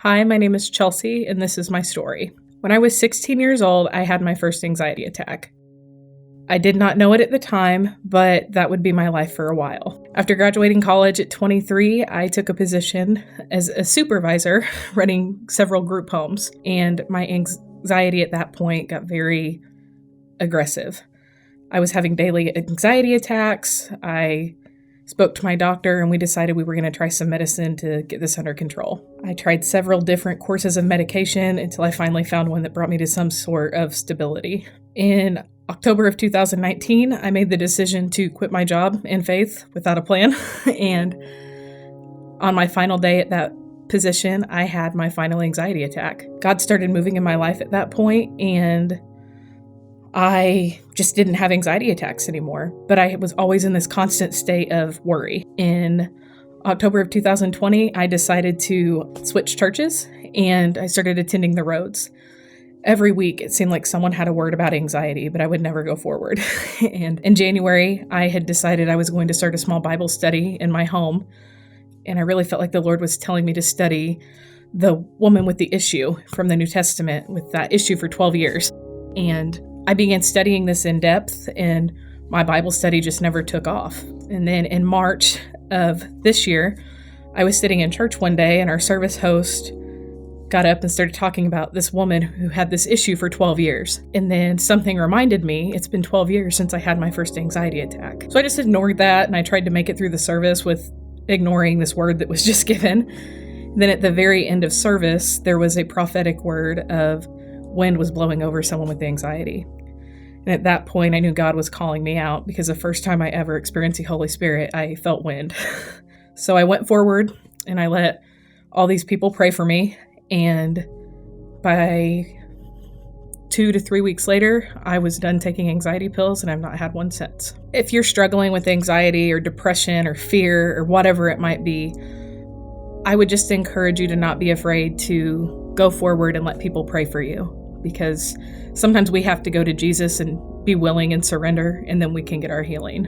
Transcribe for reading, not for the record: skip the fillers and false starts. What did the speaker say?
Hi, my name is Chelsea, and this is my story. When I was 16 years old, I had my first anxiety attack. I did not know it at the time, but that would be my life for a while. After graduating college at 23, I took a position as a supervisor running several group homes, and my anxiety at that point got very aggressive. I was having daily anxiety attacks. I spoke to my doctor and we decided we were going to try some medicine to get this under control. I tried several different courses of medication until I finally found one that brought me to some sort of stability. In October of 2019, I made the decision to quit my job in faith without a plan. And on my final day at that position, I had my final anxiety attack. God started moving in my life at that point, and I just didn't have anxiety attacks anymore, but I was always in this constant state of worry. In October of 2020, I decided to switch churches and I started attending the roads. Every week, it seemed like someone had a word about anxiety, but I would never go forward. And in January, I had decided I was going to start a small Bible study in my home. And I really felt like the Lord was telling me to study the woman with the issue from the New Testament with that issue for 12 years. And I began studying this in depth, and my Bible study just never took off. And then in March of this year, I was sitting in church one day, and our service host got up and started talking about this woman who had this issue for 12 years. And then something reminded me, it's been 12 years since I had my first anxiety attack. So I just ignored that, and I tried to make it through the service with ignoring this word that was just given. And then at the very end of service, there was a prophetic word of wind was blowing over someone with anxiety. And at that point, I knew God was calling me out, because the first time I ever experienced the Holy Spirit, I felt wind. So I went forward and I let all these people pray for me. And by 2 to 3 weeks later, I was done taking anxiety pills, and I've not had one since. If you're struggling with anxiety or depression or fear or whatever it might be, I would just encourage you to not be afraid to go forward and let people pray for you, because sometimes we have to go to Jesus and be willing and surrender, and then we can get our healing.